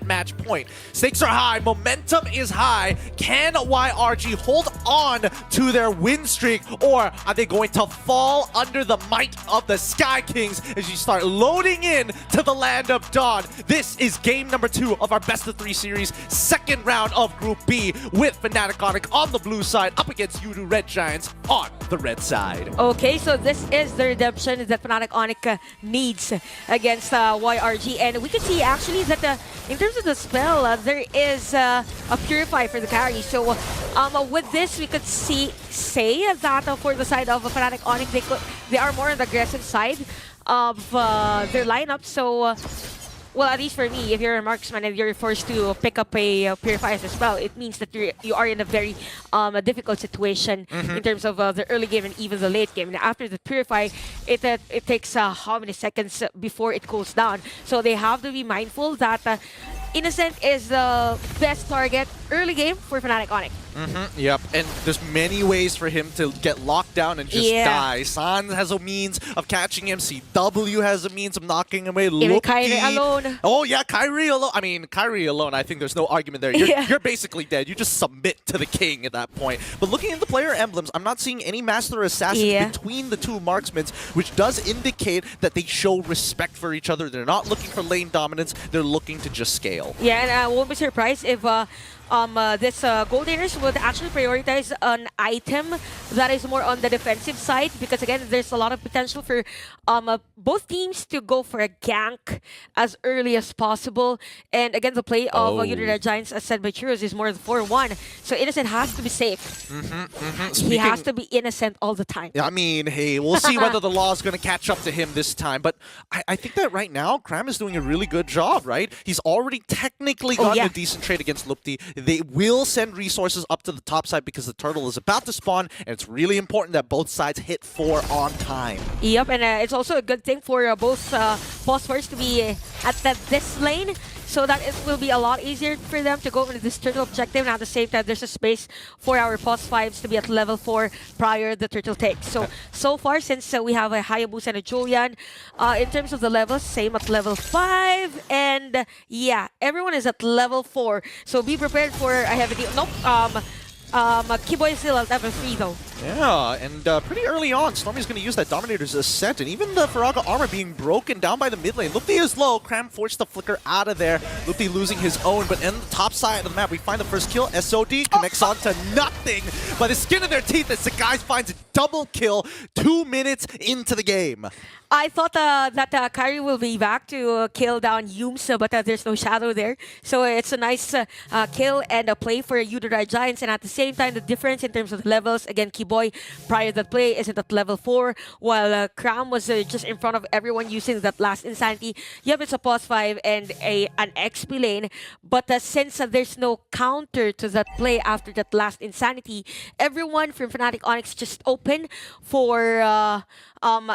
at match point. Stakes are high, momentum is high. Can YRG hold on to their win streak, or are they going to fall under the might of the Sky Kings as you start loading in to the land of Dawn? This is game number 2 of our best of 3 series, second round of Group B, with Fanatic Onic on the blue side up against Yudu Red Giants on the red side. Okay, so this is the redemption that Fanatic Onic needs against YRG, and we can see actually that in terms of the spell, there is a Purify for the carry. So with this, we could say that for the side of Fanatic Onic, they are more on the aggressive side of their lineup. So well, at least for me, if you're a marksman and you're forced to pick up a Purify as well, it means that you are in a very difficult situation in terms of the early game and even the late game. And after the Purify, it takes how many seconds before it cools down. So they have to be mindful that Innocent is the best target early game for Fnatic Onic. Yep, and there's many ways for him to get locked down and just die. San has a means of catching him. CW has a means of knocking him away. Even Kyrie alone. Oh yeah, Kyrie alone. I mean, Kyrie alone, I think there's no argument there. You're basically dead. You just submit to the king at that point. But looking at the player emblems, I'm not seeing any Master Assassins between the two marksmen, which does indicate that they show respect for each other. They're not looking for lane dominance. They're looking to just scale. Yeah, and I won't be surprised if this Gold Eaters would actually prioritize an item that is more on the defensive side, because again, there's a lot of potential for both teams to go for a gank as early as possible. And again, the play of Yudu Red Giants, as said by Churros, is more 4-1. So Innocent has to be safe. He has to be innocent all the time. I mean, hey, we'll see whether the law is going to catch up to him this time. But I think that right now, Cram is doing a really good job, right? He's already technically gotten a decent trade against Lupti. They will send resources up to the top side because the turtle is about to spawn, and it's really important that both sides hit 4 on time. Yep, and it's also a good thing for both phosphors to be at this lane, so that it will be a lot easier for them to go into this turtle objective. And at the same time, there's a space for our Pos 5s to be at level 4 prior the turtle takes. So far, since we have a Hayabusa and a Julian, in terms of the levels, same at level 5. And yeah, everyone is at level 4. So be prepared for a heavy deal. Nope. Kiboy is still at level 3 though. Yeah, and pretty early on, Stormy's going to use that Dominator's Ascent, and even the Faraga armor being broken down by the mid lane. Lupti is low, Cram forced the flicker out of there. Lupti losing his own, but in the top side of the map, we find the first kill. SOD connects on to nothing by the skin of their teeth as the guys finds a double kill 2 minutes into the game. I thought that Kyrie will be back to kill down Yums, but there's no shadow there. So it's a nice kill and a play for Yudu Red Giants. And at the same time, the difference in terms of the levels, again, Kiboy prior to that play isn't at level 4, while Cram was just in front of everyone using that last Insanity. Yep, it's a Pos 5 and an XP lane, but since there's no counter to that play after that last Insanity, everyone from Fnatic Onic just open for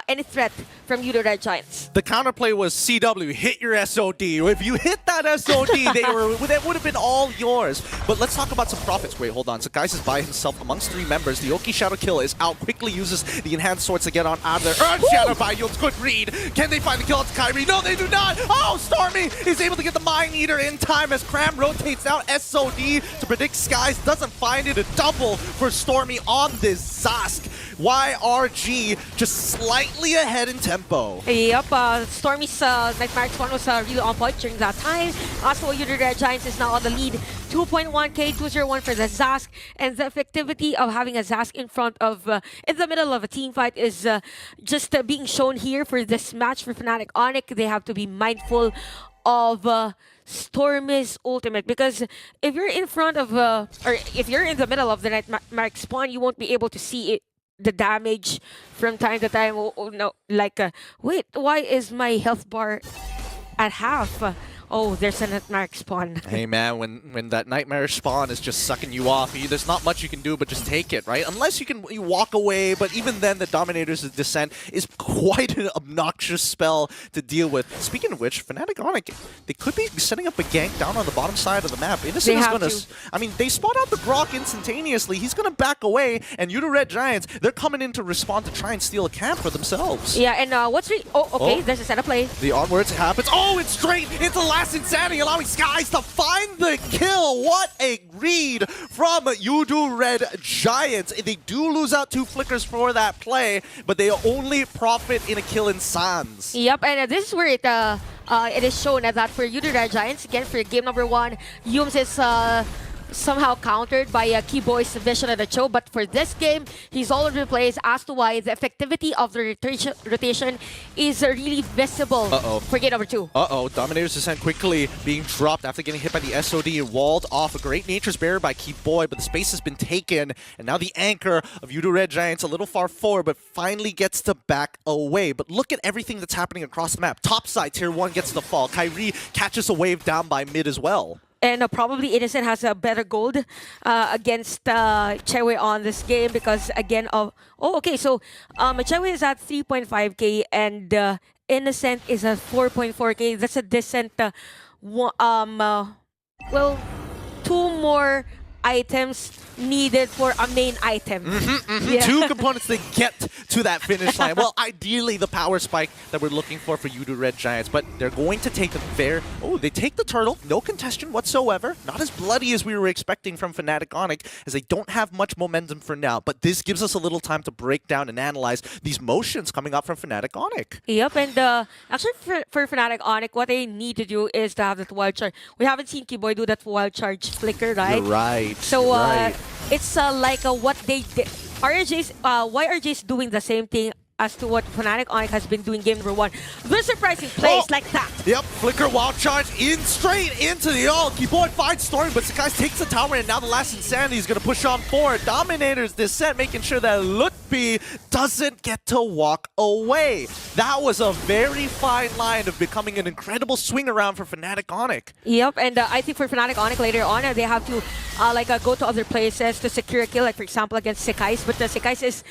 any threat from Yudu Red Giants. The counterplay was CW, hit your SOD. If you hit that SOD, that would have been all yours. But let's talk about some profits. Wait, hold on. So Guys is by himself amongst 3 members. The Oki Shadow kill is out. Quickly uses the enhanced swords to get on out of there. Earth Shadow by Yields. Good read. Can they find the kill to Kyrie? No, they do not. Oh, Stormy is able to get the Mind Eater in time as Cram rotates out SOD to predict Skies. Doesn't find it. A double for Stormy on this Zask. YRG just slightly ahead in tempo. Yep, Stormy's Nightmare X1 was really on point during that time. Also, Yudu Red Giants is now on the lead. 2.1k, 201 for the Zask. And the effectivity of having a Zask in front of, in the middle of a team fight is just being shown here for this match for Fnatic Onic. They have to be mindful of Stormy's ultimate, because if you're in front of, or if you're in the middle of the Nightmare spawn, you won't be able to see it. The damage from time to time. Oh no, like, wait, why is my health bar at half? Oh, there's a Nightmare spawn. Hey man, when that Nightmare spawn is just sucking you off, there's not much you can do but just take it, right? Unless you walk away, but even then the Dominator's Descent is quite an obnoxious spell to deal with. Speaking of which, Fnatic Onic, they could be setting up a gank down on the bottom side of the map. Innocent is going to... I mean, they spot out the Grok instantaneously. He's going to back away, and Yudu Red Giants, they're coming in to respond to try and steal a camp for themselves. Yeah, and what's... there's a setup play. The onwards happens. Oh, it's straight! It's a last Insanity, allowing Skies to find the kill. What a read from Yudu Red Giants. They do lose out 2 flickers for that play, but they only profit in a kill in Sans. Yep, and this is where it is shown that for Yudu Red Giants, again, for game number 1, Yums is somehow countered by Keyboy's vision of the Cho, but for this game, he's all over the place as to why the effectivity of the rotation is really visible for game number 2. Dominator's Descent quickly being dropped after getting hit by the SOD, walled off. A great Nature's Barrier by Keyboy, but the space has been taken, and now the anchor of Yudu Red Giants a little far forward, but finally gets to back away. But look at everything that's happening across the map. Topside, Tier 1 gets the fall. Kyrie catches a wave down by mid as well. And probably Innocent has a better gold against Chewe on this game because, again, so Chewe is at 3.5k and Innocent is at 4.4k. That's a decent, well, 2 more items needed for a main item. Yeah. 2 components to get to that finish line. Well, ideally the power spike that we're looking for Yudu Red Giants, but they're going to take they take the turtle, no contestation whatsoever. Not as bloody as we were expecting from Fanatic Onic, as they don't have much momentum for now, but this gives us a little time to break down and analyze these motions coming up from Fanatic Onic. Yep, and actually for Fanatic Onic, what they need to do is to have that wild charge. We haven't seen Keyboy do that wild charge flicker, right? You're right. So it's like what they did. YRJ's doing the same thing as to what Fanatic Onic has been doing game number 1. The surprising plays like that. Yep, flicker wild charge straight into the ult. Keyboy finds Storm, but Sakai takes the tower, and now the last Insanity is going to push on forward. Dominator's Descent, making sure that Lutfi doesn't get to walk away. That was a very fine line of becoming an incredible swing around for Fanatic Onic. Yep, and I think for Fanatic Onic later on, they have to go to other places to secure a kill, like for example against Sekais, but Sekais is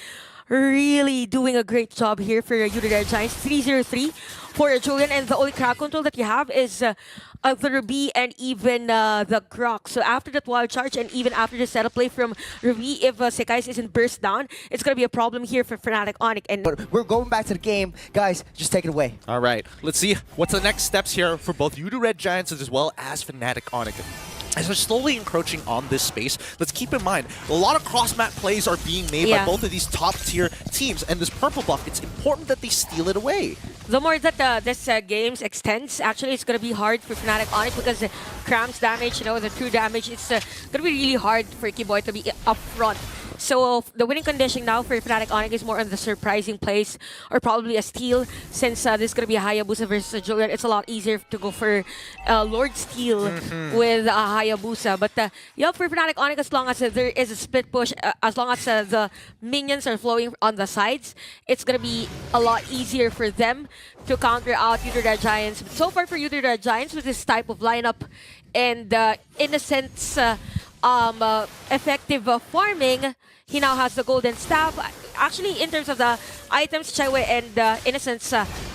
really doing a great job here for Yudu Red Giants. 3-0-3 for Julian, and the only crowd control that you have is the Ruby and even the Grok. So after that wild charge and even after the setup play from Ruby, if Sekais isn't burst down, it's going to be a problem here for Fanatic Onic. But we're going back to the game. Guys, just take it away. All right, let's see what's the next steps here for both Yudu Red Giants as well as Fanatic Onic. As we're slowly encroaching on this space, let's keep in mind, a lot of cross-map plays are being made by both of these top-tier teams, and this purple buff, it's important that they steal it away. The more that this games extends, actually, it's going to be hard for Fnatic Onic because the cramps damage, the true damage, it's going to be really hard for Keyboy to be up front. So the winning condition now for Fnatic Onic is more on the surprising plays or probably a steal. Since this is going to be a Hayabusa versus Julian, it's a lot easier to go for Lord Steal with a Hayabusa. But for Fnatic Onic, as long as there is a split push, as long as the minions are flowing on the sides, it's going to be a lot easier for them to counter out Yudu Red Giants. But so far for Yudu Red Giants with this type of lineup and Innocent's effective farming, he now has the golden staff. Actually, in terms of the items, Chewe and Innocent's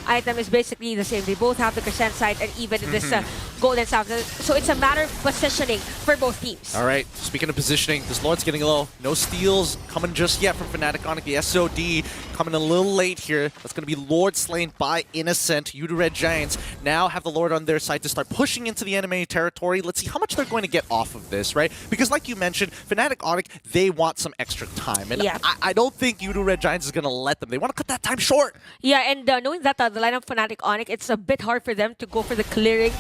item is basically the same. They both have the Crescent Sight and even this golden staff. So it's a matter of positioning for both teams. All right, speaking of positioning, this Lord's getting low. No steals coming just yet from Fnatic Onic. The SOD coming a little late here. That's going to be Lord slain by Innocent. Yudu Red Giants now have the Lord on their side to start pushing into the enemy territory. Let's see how much they're going to get off of this, right? Because like you mentioned, Fnatic Onic, they want some extra time. And I don't think Yudu Red Giants is going to let them. They want to cut that time short. Yeah, and knowing that the lineup Fnatic Onic, it's a bit hard for them to go for the clearing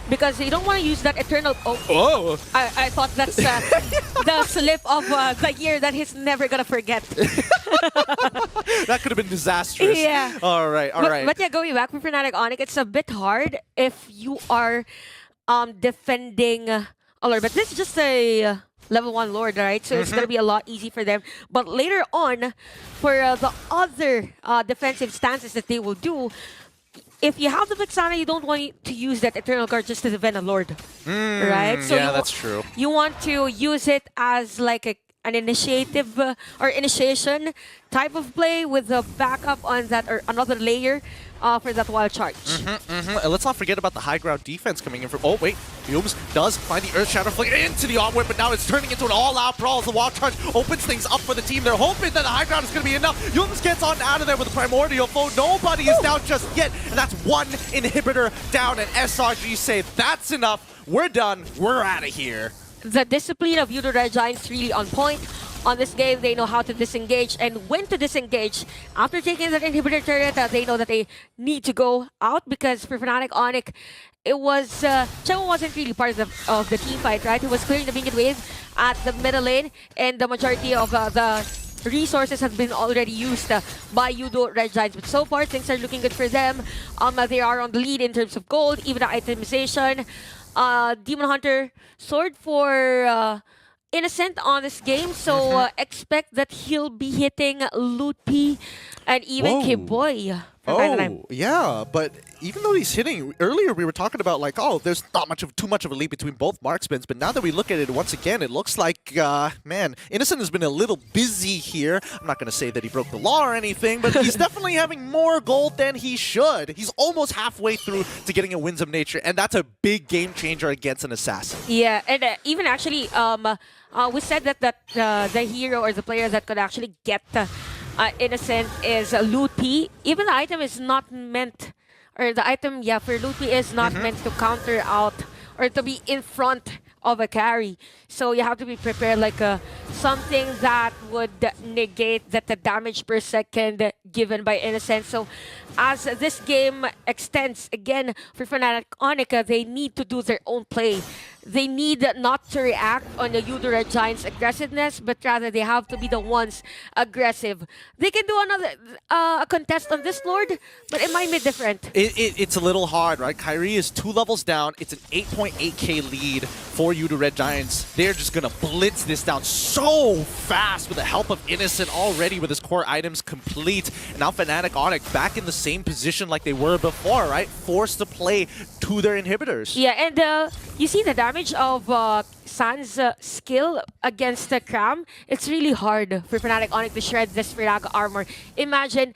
because you don't want to use that eternal... Oh! I thought that's the slip of the year that he's never going to forget. That could have been disastrous. Yeah. All right, all right. But yeah, going back for Fnatic Onic, it's a bit hard if you are defending Lord. But this is just a level 1 Lord, right? So it's going to be a lot easy for them. But later on, for the other defensive stances that they will do, if you have the Vexana, you don't want to use that Eternal Guard just to defend a Lord, right? So yeah, that's true. You want to use it as like an initiative or initiation type of play with a backup on that or another layer for that wild charge. And let's not forget about the high ground defense coming in from. Oh wait, Humes does find the Earth Shadow Flicker into the onward, but now it's turning into an all-out brawl as the wild charge opens things up for the team. They're hoping that the high ground is going to be enough. Humes gets on out of there with a primordial foe. Nobody is down just yet, and that's one inhibitor down. And SRG say that's enough. We're done. We're out of here. The discipline of Yudo Red Giants really on point. On this game, they know how to disengage and when to disengage. After taking that inhibitor turret, they know that they need to go out because for Fnatic Onic, it was Chewo wasn't really part of the team fight, right? He was clearing the minion wave at the middle lane, and the majority of the resources have been already used by Yudo Red Giants. But so far, things are looking good for them. They are on the lead in terms of gold, even the itemization. Demon Hunter sword for Innocent on this game, so expect that he'll be hitting Loot P and even K-Boy. Oh, yeah, but even though he's hitting, earlier we were talking about like, oh, there's not too much of a lead between both marksmans, but now that we look at it once again, it looks like, man, Innocent has been a little busy here. I'm not going to say that he broke the law or anything, but he's definitely having more gold than he should. He's almost halfway through to getting a Winds of Nature, and that's a big game changer against an assassin. Yeah, and even actually, we said that the hero or the player that could actually get Innocent is Loot P. Even the item is not meant, or the item, for Loot P is not meant to counter out or to be in front of a carry. So you have to be prepared like something that would negate that the damage per second given by Innocent. So as this game extends again for Fnatic Onic, they need to do their own play. They need not to react on the Yudo Red Giants' aggressiveness, but rather they have to be the ones aggressive. They can do another a contest on this Lord, but it might be different. It's a little hard, right? Kyrie is 2 levels down. It's an 8.8k lead for Yudo Red Giants. They're just going to blitz this down so fast with the help of Innocent already with his core items complete. And now Fnatic Onic back in the same position like they were before, right? Forced to play to their inhibitors. Yeah, and you see the damage of San's skill against the Cram. It's really hard for Fnatic Onic to shred this Viraga armor. Imagine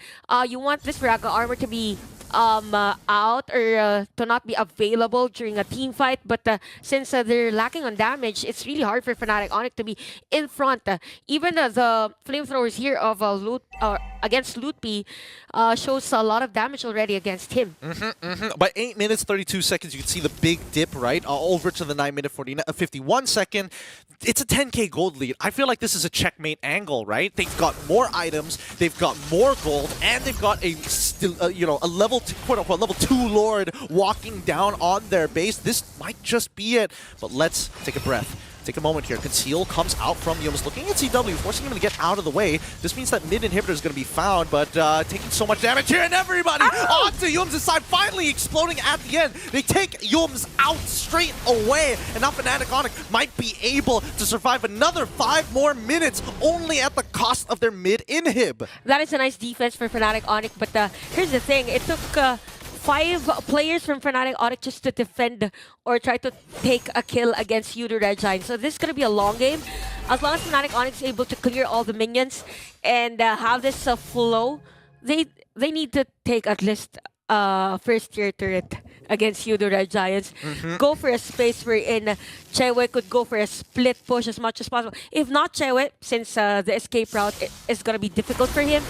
you want this Viraga armor to be out or to not be available during a team fight, but since they're lacking on damage, it's really hard for Fnatic Onic to be in front. Even the flamethrowers here of against Loot P shows a lot of damage already against him. By 8 minutes 32 seconds, you can see the big dip, right? Over to the 9 minute 51 second. It's a 10k gold lead. I feel like this is a checkmate angle, right? They've got more items, they've got more gold, and they've got a a level quote-unquote level 2 Lord walking down on their base. This might just be it, but let's take a breath. Take a moment here. Conceal comes out from Yums, looking at CW, forcing him to get out of the way. This means that mid inhibitor is going to be found, but taking so much damage here, and everybody onto Yums' side, finally exploding at the end. They take Yums out straight away, and now Fnatic Onic might be able to survive another 5 more minutes, only at the cost of their mid inhib. That is a nice defense for Fnatic Onic, but here's the thing. It took 5 players from Fnatic Onic just to defend or try to take a kill against Yudo Red Giants. So this is going to be a long game. As long as Fnatic Onic is able to clear all the minions and have this flow, they need to take at least first tier turret against Yudo Red Giants. Go for a space wherein Chewe could go for a split push as much as possible. If not Chewe, since the escape route is going to be difficult for him,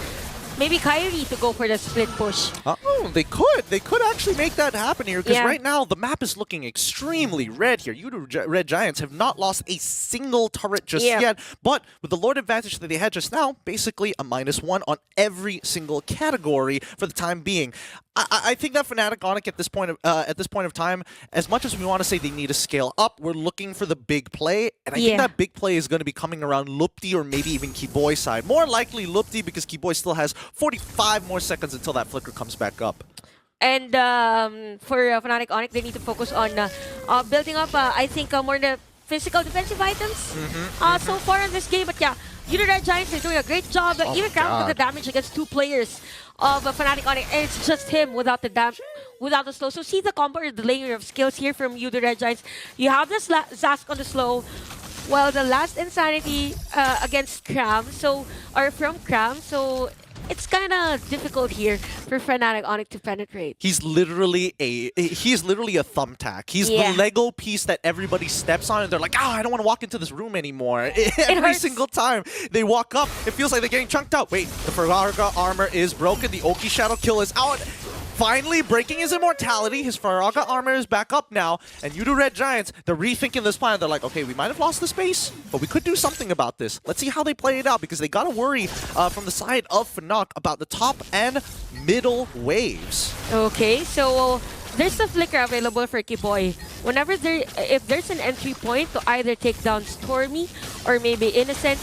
maybe Kyrie to go for the split push. Oh, they could. They could actually make that happen here, because right now the map is looking extremely red here. Yudo Red Giants have not lost a single turret just yet, but with the Lord advantage that they had just now, basically a -1 on every single category for the time being. I think that Fnatic Onic at this point of time, as much as we want to say they need to scale up, we're looking for the big play, and I think that big play is going to be coming around Lupti or maybe even K-Boy's side. More likely Lupti, because K-Boy still has 45 more seconds until that flicker comes back up. And for Fnatic Onic, they need to focus on building up, I think, more the physical defensive items so far in this game. But yeah, Yudo Red Giants are doing a great job. Even counting the damage against 2 players of Fnatic Onic, and it's just him without the slow. So see the combo or the layer of skills here from Yudo Red Giants. You have the Zask on the slow. Well, the last Insanity against Cram, or from Cram, so it's kind of difficult here for Fanatic Onic to penetrate. He's literally a thumbtack. He's Yeah. the Lego piece that everybody steps on and they're like, I don't want to walk into this room anymore. Every hurts. single time they walk up, it feels like they're getting chunked out. Wait, the Faraga armor is broken. The Oki Shadow Kill is out. Finally breaking his immortality. His Faraga armor is back up now. And Yudu Red Giants, they're rethinking this plan. They're like, okay, we might have lost the space, but we could do something about this. Let's see how they play it out, because they got to worry from the side of Fnatic about the top and middle waves. Okay, so there's a flicker available for Kiboy. Whenever if there's an entry point to either take down Stormy or maybe Innocent,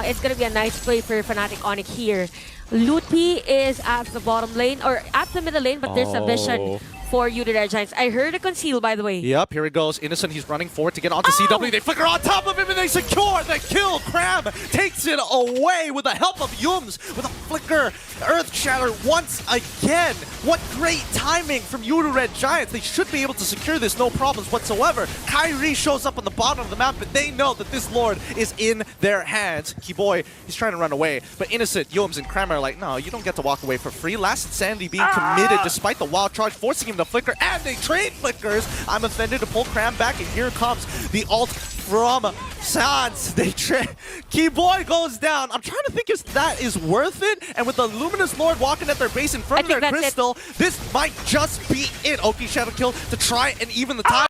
it's gonna be a nice play for Fnatic Onic here. Lootpi is at the bottom lane, or at the middle lane, but there's a vision for Yudu Red Giants. I heard a conceal, by the way. Yep, here it goes. Innocent, he's running forward to get onto CW. They flicker on top of him and they secure the kill. Crab takes it away with the help of Yums with a flicker. Earth Shatter once again. What great timing from Yudu Red Giants. They should be able to secure this, no problems whatsoever. Kyrie shows up on the bottom of the map, but they know that this Lord is in their hands. Kiboy, he's trying to run away, but Innocent, Yums, and Kramer are like, no, you don't get to walk away for free. Last Insanity being committed despite the wild charge, forcing him to flicker, and they trade flickers. I'm offended to pull Cram back, and here comes the ult from Sans. Keyboy goes down. I'm trying to think if that is worth it, and with the Luminous Lord walking at their base in front of their crystal, this might just be it. Oki Shadow Kill to try and even the time.